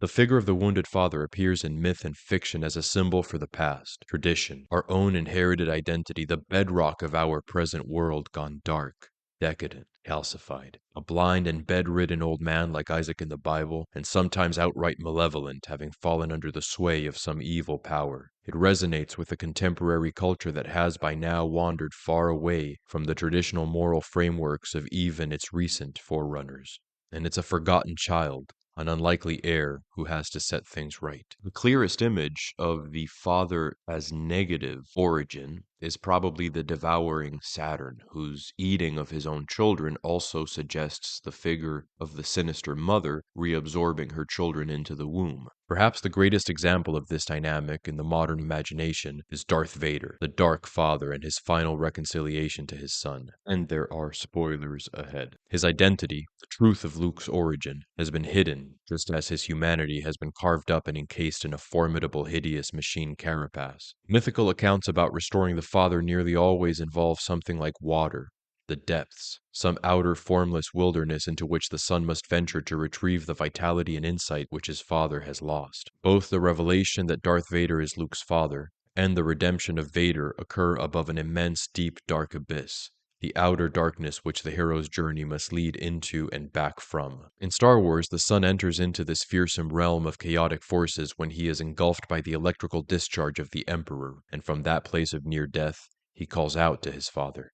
The figure of the wounded father appears in myth and fiction as a symbol for the past, tradition, our own inherited identity, the bedrock of our present world gone dark, decadent, calcified. A blind and bedridden old man like Isaac in the Bible, and sometimes outright malevolent, having fallen under the sway of some evil power. It resonates with a contemporary culture that has by now wandered far away from the traditional moral frameworks of even its recent forerunners. And it's a forgotten child, an unlikely heir who has to set things right. The clearest image of the father as negative origin is probably the devouring Saturn, whose eating of his own children also suggests the figure of the sinister mother reabsorbing her children into the womb. Perhaps the greatest example of this dynamic in the modern imagination is Darth Vader, the Dark Father, and his final reconciliation to his son. And there are spoilers ahead. His identity, the truth of Luke's origin, has been hidden, just as his humanity has been carved up and encased in a formidable, hideous machine carapace. Mythical accounts about restoring the father nearly always involve something like water, the depths, some outer formless wilderness into which the son must venture to retrieve the vitality and insight which his father has lost. Both the revelation that Darth Vader is Luke's father and the redemption of Vader occur above an immense, deep, dark abyss, the outer darkness which the hero's journey must lead into and back from. In Star Wars, the son enters into this fearsome realm of chaotic forces when he is engulfed by the electrical discharge of the Emperor, and from that place of near death, he calls out to his father.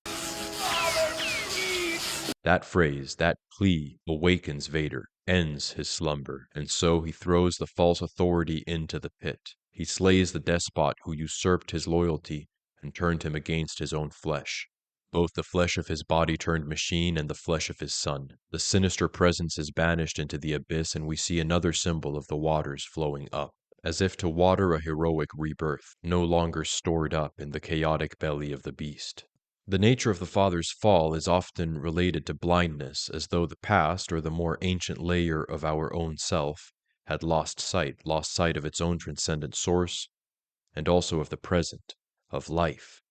That phrase, that plea, awakens Vader, ends his slumber, and so he throws the false authority into the pit. He slays the despot who usurped his loyalty and turned him against his own flesh. Both the flesh of his body turned machine and the flesh of his son. The sinister presence is banished into the abyss, and we see another symbol of the waters flowing up, as if to water a heroic rebirth, no longer stored up in the chaotic belly of the beast. The nature of the father's fall is often related to blindness, as though the past, or the more ancient layer of our own self, had lost sight of its own transcendent source, and also of the present, of life,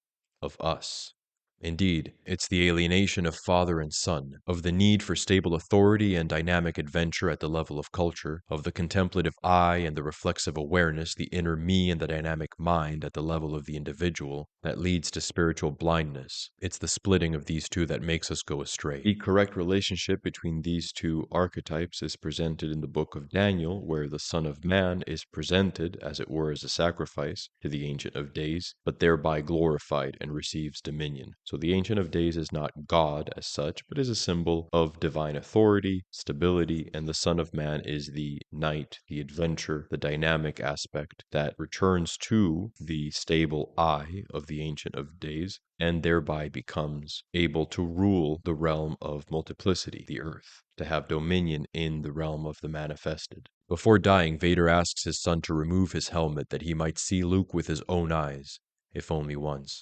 of us. Indeed, it's the alienation of father and son, of the need for stable authority and dynamic adventure at the level of culture, of the contemplative eye and the reflexive awareness, the inner me and the dynamic mind at the level of the individual, that leads to spiritual blindness. It's the splitting of these two that makes us go astray. The correct relationship between these two archetypes is presented in the book of Daniel, where the Son of Man is presented, as it were, as a sacrifice to the Ancient of Days, but thereby glorified and receives dominion. So the Ancient of Days is not God as such, but is a symbol of divine authority, stability, and the Son of Man is the knight, the adventure, the dynamic aspect that returns to the stable I of the Ancient of Days, and thereby becomes able to rule the realm of multiplicity, the earth, to have dominion in the realm of the manifested. Before dying, Vader asks his son to remove his helmet that he might see Luke with his own eyes, if only once.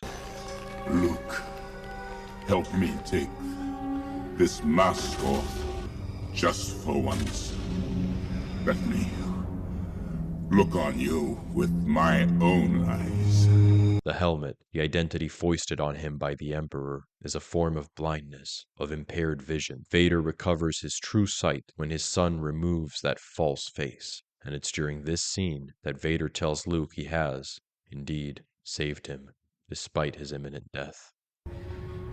Luke, help me take this mask off, just for once. Let me look on you with my own eyes. The helmet, the identity foisted on him by the Emperor, is a form of blindness, of impaired vision. Vader recovers his true sight when his son removes that false face, and it's during this scene that Vader tells Luke he has, indeed, saved him, despite his imminent death.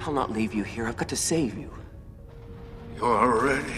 I'll not leave you here. I've got to save you. You already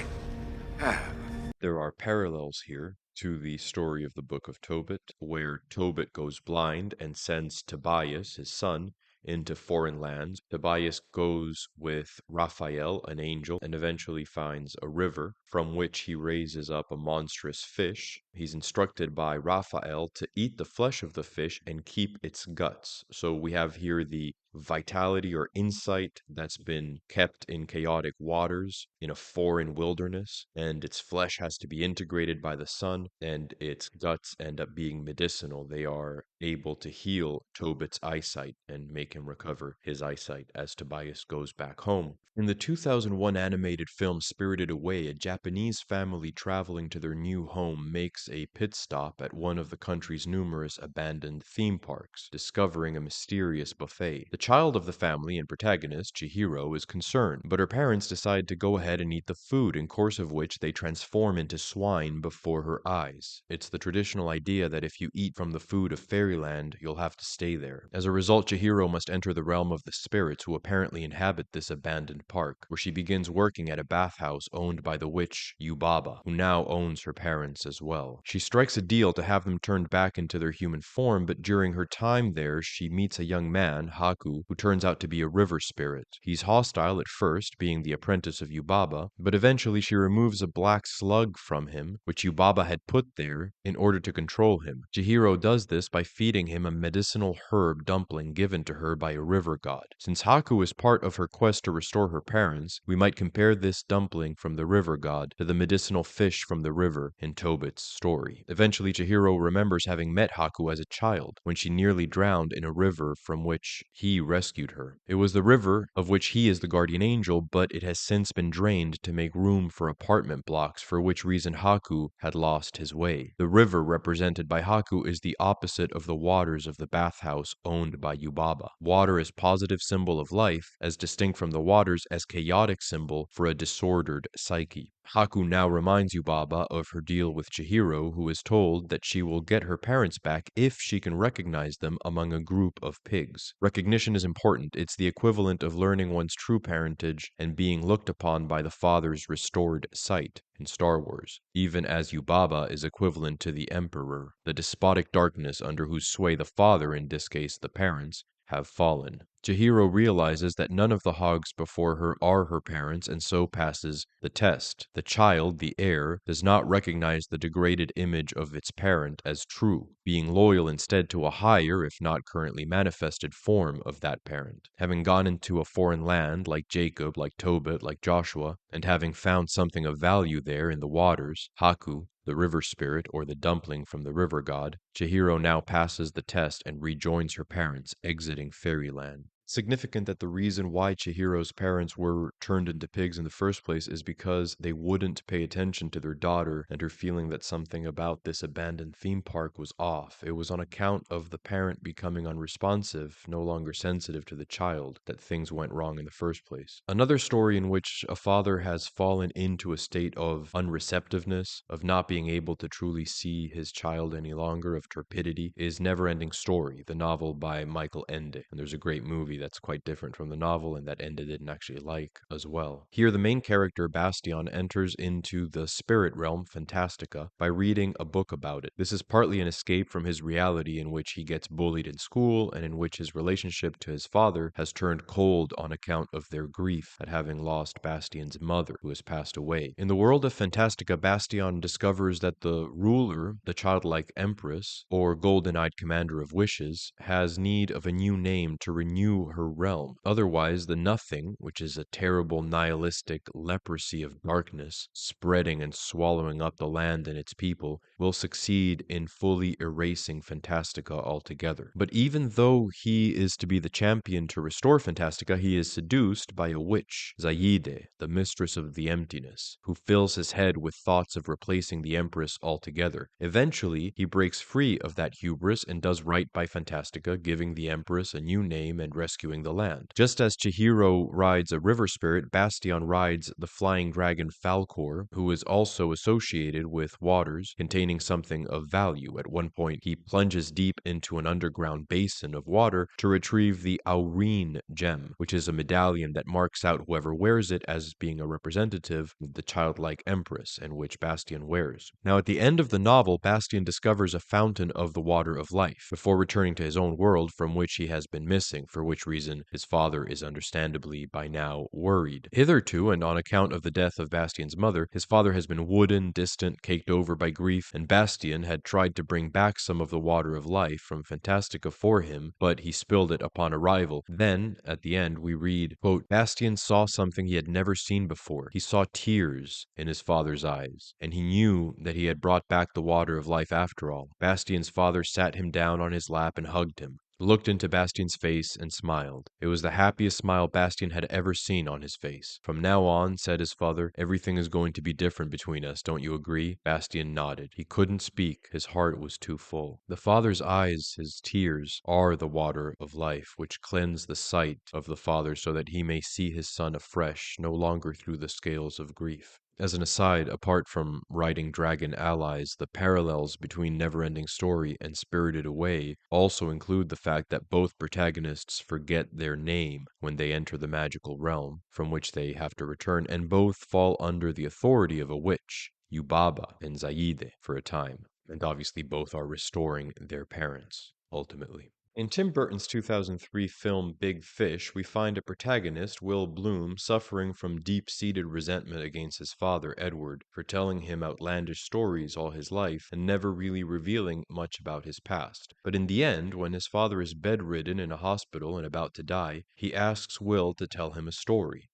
have. There are parallels here to the story of the Book of Tobit, where Tobit goes blind and sends Tobias, his son, into foreign lands. Tobias goes with Raphael, an angel, and eventually finds a river from which he raises up a monstrous fish. He's instructed by Raphael to eat the flesh of the fish and keep its guts. So we have here the vitality or insight that's been kept in chaotic waters in a foreign wilderness, and its flesh has to be integrated by the sun, and its guts end up being medicinal. They are able to heal Tobit's eyesight and make him recover his eyesight as Tobias goes back home. In the 2001 animated film Spirited Away, a Japanese family traveling to their new home makes a pit stop at one of the country's numerous abandoned theme parks, discovering a mysterious buffet. The child of the family and protagonist, Chihiro, is concerned, but her parents decide to go ahead and eat the food, in course of which they transform into swine before her eyes. It's the traditional idea that if you eat from the food of fairyland, you'll have to stay there. As a result, Chihiro must enter the realm of the spirits who apparently inhabit this abandoned park, where she begins working at a bathhouse owned by the witch Yubaba, who now owns her parents as well. She strikes a deal to have them turned back into their human form, but during her time there, she meets a young man, Haku, who turns out to be a river spirit. He's hostile at first, being the apprentice of Yubaba, but eventually she removes a black slug from him, which Yubaba had put there in order to control him. Chihiro does this by feeding him a medicinal herb dumpling given to her by a river god. Since Haku is part of her quest to restore her parents, we might compare this dumpling from the river god to the medicinal fish from the river in Tobit's story. Eventually, Chihiro remembers having met Haku as a child, when she nearly drowned in a river from which he rescued her. It was the river of which he is the guardian angel, but it has since been drained to make room for apartment blocks, for which reason Haku had lost his way. The river represented by Haku is the opposite of the waters of the bathhouse owned by Yubaba. Water is positive symbol of life, as distinct from the waters as chaotic symbol for a disordered psyche. Haku now reminds Yubaba of her deal with Chihiro, who is told that she will get her parents back if she can recognize them among a group of pigs. Recognition is important. It's the equivalent of learning one's true parentage and being looked upon by the father's restored sight in Star Wars, even as Yubaba is equivalent to the Emperor, the despotic darkness under whose sway the father, in this case the parents, have fallen. Chihiro realizes that none of the hogs before her are her parents and so passes the test. The child, the heir, does not recognize the degraded image of its parent as true, being loyal instead to a higher, if not currently manifested, form of that parent. Having gone into a foreign land, like Jacob, like Tobit, like Joshua, and having found something of value there in the waters, Haku, the river spirit, or the dumpling from the river god, Chihiro now passes the test and rejoins her parents, exiting fairyland. Significant that the reason why Chihiro's parents were turned into pigs in the first place is because they wouldn't pay attention to their daughter and her feeling that something about this abandoned theme park was off. It was on account of the parent becoming unresponsive, no longer sensitive to the child, that things went wrong in the first place. Another story in which a father has fallen into a state of unreceptiveness, of not being able to truly see his child any longer, of torpidity, is Neverending Story, the novel by Michael Ende. And there's a great movie that's quite different from the novel and that Ende didn't actually like as well. Here, the main character, Bastion, enters into the spirit realm, Fantastica, by reading a book about it. This is partly an escape from his reality in which he gets bullied in school and in which his relationship to his father has turned cold on account of their grief at having lost Bastion's mother, who has passed away. In the world of Fantastica, Bastion discovers that the ruler, the childlike empress, or golden-eyed commander of wishes, has need of a new name to renew her realm. Otherwise, the Nothing, which is a terrible nihilistic leprosy of darkness, spreading and swallowing up the land and its people, will succeed in fully erasing Fantastica altogether. But even though he is to be the champion to restore Fantastica, he is seduced by a witch, Zaide, the mistress of the emptiness, who fills his head with thoughts of replacing the Empress altogether. Eventually, he breaks free of that hubris and does right by Fantastica, giving the Empress a new name and rescuing the land. Just as Chihiro rides a river spirit, Bastion rides the flying dragon Falcor, who is also associated with waters containing something of value. At one point, he plunges deep into an underground basin of water to retrieve the Aurine gem, which is a medallion that marks out whoever wears it as being a representative of the childlike empress, and which Bastion wears. Now, at the end of the novel, Bastion discovers a fountain of the water of life, before returning to his own world from which he has been missing, for which reason his father is understandably by now worried. Hitherto, and on account of the death of Bastion's mother, his father has been wooden, distant, caked over by grief, and Bastion had tried to bring back some of the water of life from Fantastica for him, but he spilled it upon arrival. Then, at the end, we read, quote, Bastion saw something he had never seen before. He saw tears in his father's eyes, and he knew that he had brought back the water of life after all. Bastion's father sat him down on his lap and hugged him. looked into Bastian's face and smiled. It was the happiest smile Bastian had ever seen on his face. "From now on," said his father, "everything is going to be different between us, don't you agree?" Bastian nodded. He couldn't speak, his heart was too full. The father's eyes, his tears, are the water of life, which cleanse the sight of the father so that he may see his son afresh, no longer through the scales of grief. As an aside, apart from writing Dragon Allies, the parallels between Neverending Story and Spirited Away also include the fact that both protagonists forget their name when they enter the magical realm from which they have to return, and both fall under the authority of a witch, Yubaba and Zaide, for a time. And obviously both are restoring their parents, ultimately. In Tim Burton's 2003 film Big Fish, we find a protagonist, Will Bloom, suffering from deep-seated resentment against his father, Edward, for telling him outlandish stories all his life and never really revealing much about his past. But in the end, when his father is bedridden in a hospital and about to die, he asks Will to tell him a story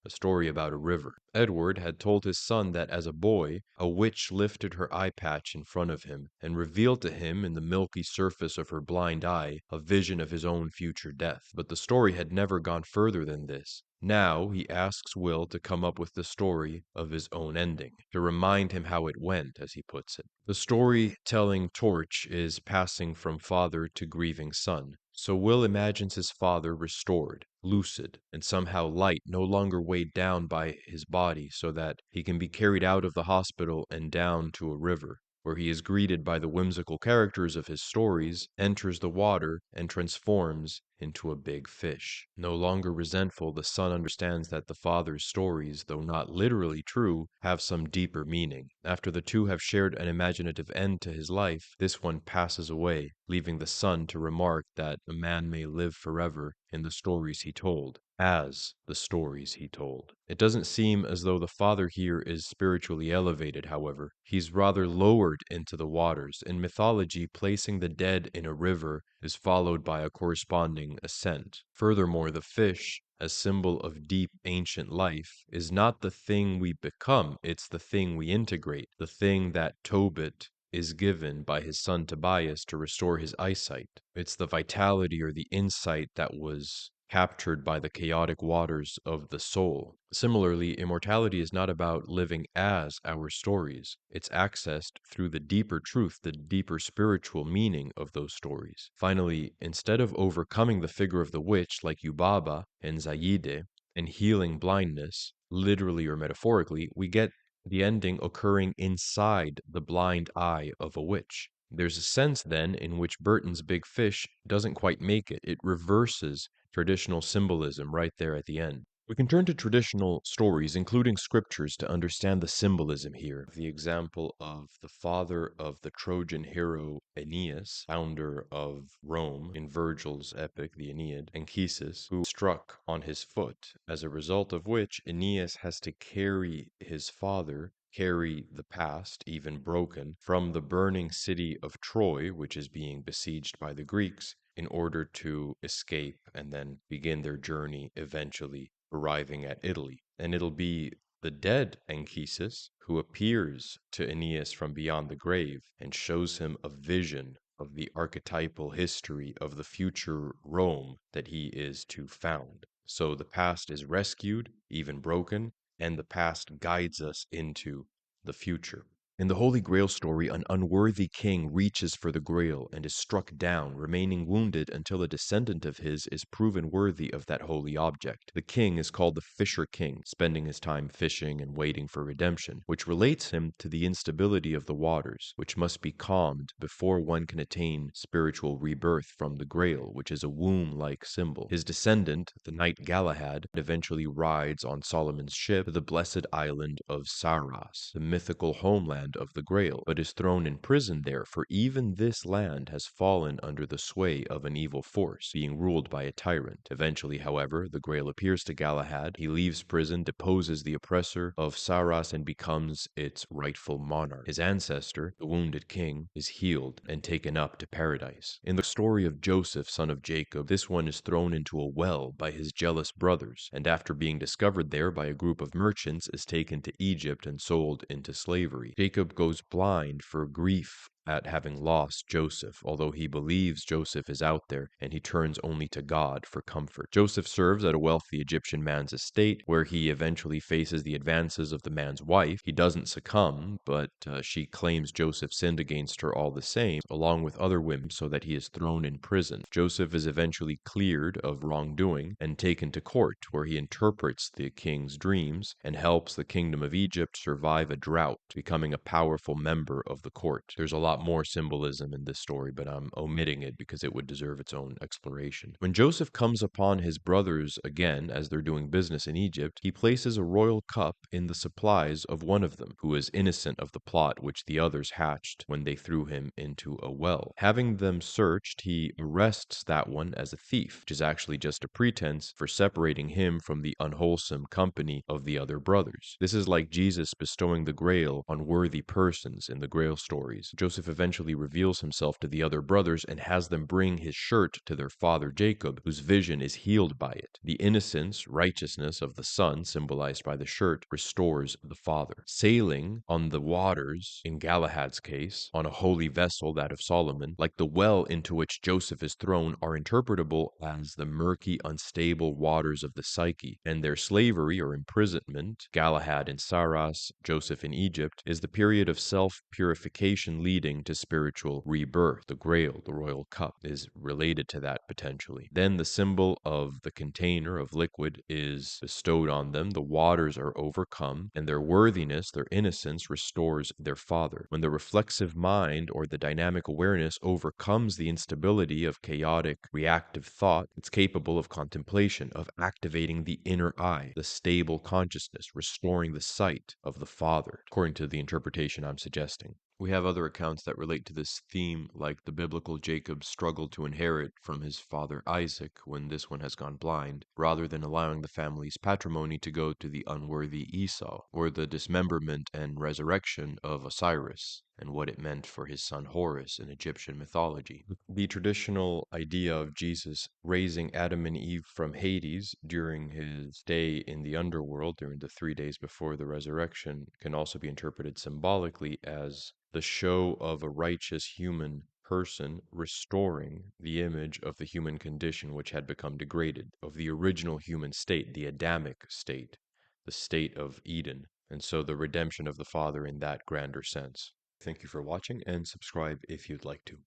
about a river. Edward had told his son that as a boy, a witch lifted her eye patch in front of him and revealed to him in the milky surface of her blind eye a vision of his own future death. But the story had never gone further than this. Now he asks Will to come up with the story of his own ending, to remind him how it went, as he puts it. The storytelling torch is passing from father to grieving son. So Will imagines his father restored, lucid, and somehow light, no longer weighed down by his body, so that he can be carried out of the hospital and down to a river, where he is greeted by the whimsical characters of his stories, enters the water, and transforms into a big fish. No longer resentful, the son understands that the father's stories, though not literally true, have some deeper meaning. After the two have shared an imaginative end to his life, this one passes away, leaving the son to remark that a man may live forever in the stories he told, as the stories he told. It doesn't seem as though the father here is spiritually elevated, however. He's rather lowered into the waters. In mythology, placing the dead in a river is followed by a corresponding ascent. Furthermore, the fish, as symbol of deep ancient life, is not the thing we become, it's the thing we integrate, the thing that Tobit is given by his son Tobias to restore his eyesight. It's the vitality or the insight that was captured by the chaotic waters of the soul. Similarly, immortality is not about living as our stories. It's accessed through the deeper truth, the deeper spiritual meaning of those stories. Finally, instead of overcoming the figure of the witch like Yubaba and Zaide and healing blindness, literally or metaphorically, we get the ending occurring inside the blind eye of a witch. There's a sense, then, in which Burton's Big Fish doesn't quite make it. It reverses traditional symbolism right there at the end. We can turn to traditional stories, including scriptures, to understand the symbolism here. The example of the father of the Trojan hero Aeneas, founder of Rome in Virgil's epic, the Aeneid, Anchises, who struck on his foot, as a result of which Aeneas has to carry his father, carry the past, even broken, from the burning city of Troy, which is being besieged by the Greeks, in order to escape and then begin their journey, eventually arriving at Italy. And it'll be the dead Anchises who appears to Aeneas from beyond the grave and shows him a vision of the archetypal history of the future Rome that he is to found. So the past is rescued, even broken, and the past guides us into the future. In the Holy Grail story, an unworthy king reaches for the Grail and is struck down, remaining wounded until a descendant of his is proven worthy of that holy object. The king is called the Fisher King, spending his time fishing and waiting for redemption, which relates him to the instability of the waters, which must be calmed before one can attain spiritual rebirth from the Grail, which is a womb-like symbol. His descendant, the knight Galahad, eventually rides on Solomon's ship to the blessed island of Saras, the mythical homeland of the Grail, but is thrown in prison there, for even this land has fallen under the sway of an evil force, being ruled by a tyrant. Eventually, however, the Grail appears to Galahad. He leaves prison, deposes the oppressor of Saras, and becomes its rightful monarch. His ancestor, the wounded king, is healed and taken up to paradise. In the story of Joseph, son of Jacob, this one is thrown into a well by his jealous brothers, and after being discovered there by a group of merchants, is taken to Egypt and sold into slavery. Jacob goes blind for grief at having lost Joseph, although he believes Joseph is out there, and he turns only to God for comfort. Joseph serves at a wealthy Egyptian man's estate, where he eventually faces the advances of the man's wife. He doesn't succumb, but she claims Joseph sinned against her all the same, along with other women, so that he is thrown in prison. Joseph is eventually cleared of wrongdoing and taken to court, where he interprets the king's dreams and helps the kingdom of Egypt survive a drought, becoming a powerful member of the court. There's a lot more symbolism in this story, but I'm omitting it because it would deserve its own exploration. When Joseph comes upon his brothers again as they're doing business in Egypt, he places a royal cup in the supplies of one of them, who is innocent of the plot which the others hatched when they threw him into a well. Having them searched, he arrests that one as a thief, which is actually just a pretense for separating him from the unwholesome company of the other brothers. This is like Jesus bestowing the Grail on worthy persons in the Grail stories. Joseph eventually reveals himself to the other brothers and has them bring his shirt to their father Jacob, whose vision is healed by it. The innocence, righteousness of the son, symbolized by the shirt, restores the father. Sailing on the waters, in Galahad's case, on a holy vessel, that of Solomon, like the well into which Joseph is thrown, are interpretable as the murky, unstable waters of the psyche, and their slavery or imprisonment, Galahad in Saras, Joseph in Egypt, is the period of self-purification leading to spiritual rebirth. The Grail, the royal cup, is related to that potentially. Then the symbol of the container of liquid is bestowed on them. The waters are overcome, and their worthiness, their innocence, restores their father. When the reflexive mind or the dynamic awareness overcomes the instability of chaotic, reactive thought, it's capable of contemplation, of activating the inner eye, the stable consciousness, restoring the sight of the Father, according to the interpretation I'm suggesting. We have other accounts that relate to this theme, like the biblical Jacob struggled to inherit from his father Isaac when this one has gone blind, rather than allowing the family's patrimony to go to the unworthy Esau, or the dismemberment and resurrection of Osiris, and what it meant for his son Horus in Egyptian mythology. The traditional idea of Jesus raising Adam and Eve from Hades during his stay in the underworld, during the 3 days before the resurrection, can also be interpreted symbolically as the show of a righteous human person restoring the image of the human condition which had become degraded, of the original human state, the Adamic state, the state of Eden, and so the redemption of the Father in that grander sense. Thank you for watching, and subscribe if you'd like to.